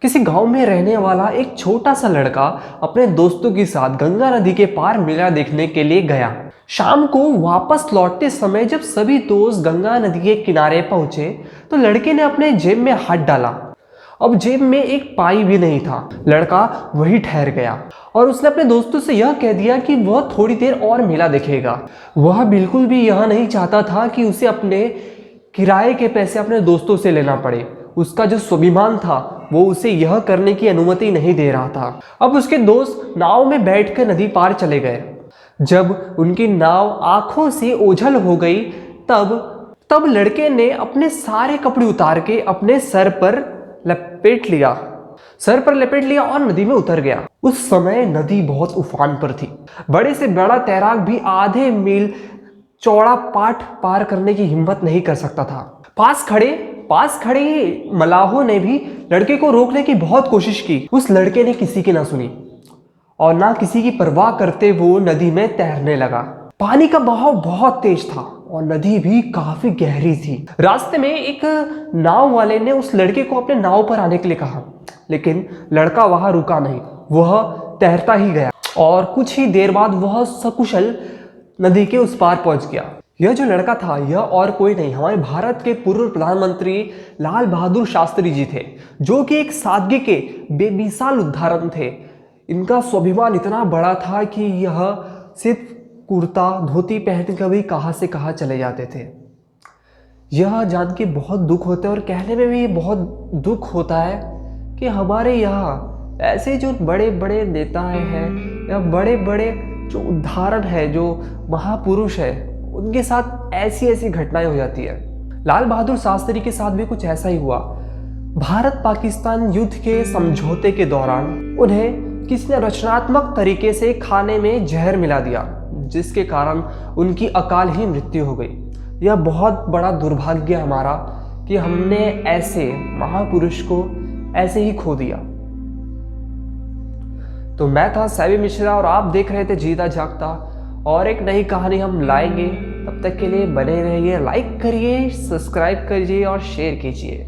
किसी गांव में रहने वाला एक छोटा सा लड़का अपने दोस्तों के साथ गंगा नदी के पार मेला देखने के लिए गया। शाम को वापस लौटते समय जब सभी दोस्त गंगा नदी के किनारे पहुंचे तो लड़के ने अपने जेब में हाथ डाला। अब जेब में एक पाई भी नहीं था। लड़का वहीं ठहर गया और उसने अपने दोस्तों से यह कह दिया कि वह थोड़ी देर और मेला देखेगा। वह बिल्कुल भी यह नहीं चाहता था कि उसे अपने किराए के पैसे अपने दोस्तों से लेना पड़े। उसका जो स्वाभिमान था वो उसे यह करने की अनुमति नहीं दे रहा था। अब उसके दोस्त नाव में बैठकर नदी पार चले गए। जब उनकी नाव आंखों से ओझल हो गई तब लड़के ने अपने सारे कपड़े उतार के अपने सर पर लपेट लिया और नदी में उतर गया। उस समय नदी बहुत उफान पर थी। बड़े से बड़ा तैराक भी आधे मील चौड़ा पाट पार करने की हिम्मत नहीं कर सकता था। पास खड़े मलाहों ने भी लड़के को रोकने की बहुत कोशिश की। उस लड़के ने किसी की ना सुनी और ना किसी की परवाह करते वो नदी में तैरने लगा। पानी का बहाव बहुत तेज था और नदी भी काफी गहरी थी। रास्ते में एक नाव वाले ने उस लड़के को अपने नाव पर आने के लिए कहा, लेकिन लड़का वहां रुका नहीं। वह तैरता ही गया और कुछ ही देर बाद वह सकुशल नदी के उस पार पहुंच गया। यह जो लड़का था यह और कोई नहीं, हमारे भारत के पूर्व प्रधानमंत्री लाल बहादुर शास्त्री जी थे, जो कि एक सादगी के बेमिसाल उदाहरण थे। इनका स्वाभिमान इतना बड़ा था कि यह सिर्फ कुर्ता धोती पहनकर भी कहाँ से कहाँ चले जाते थे। यह जान के बहुत दुख होता है और कहने में भी बहुत दुख होता है कि हमारे यहाँ ऐसे जो बड़े बड़े नेता हैं या बड़े बड़े जो उदाहरण है, जो महापुरुष है, उनके साथ ऐसी ऐसी घटनाएं हो जाती है। लाल बहादुर शास्त्री के साथ भी कुछ ऐसा ही हुआ। भारत पाकिस्तान युद्ध के समझौते के दौरान उन्हें किसी ने रचनात्मक तरीके से खाने में जहर मिला दिया, जिसके कारण उनकी अकाल ही मृत्यु हो गई। यह बहुत बड़ा दुर्भाग्य हमारा कि हमने ऐसे महापुरुष को ऐसे ही खो दिया। तो मैं था सैवी मिश्रा और आप देख रहे थे जीता जागता, और एक नई कहानी हम लाएंगे। तब तक के लिए बने रहिए, लाइक करिए, सब्सक्राइब करिए और शेयर कीजिए।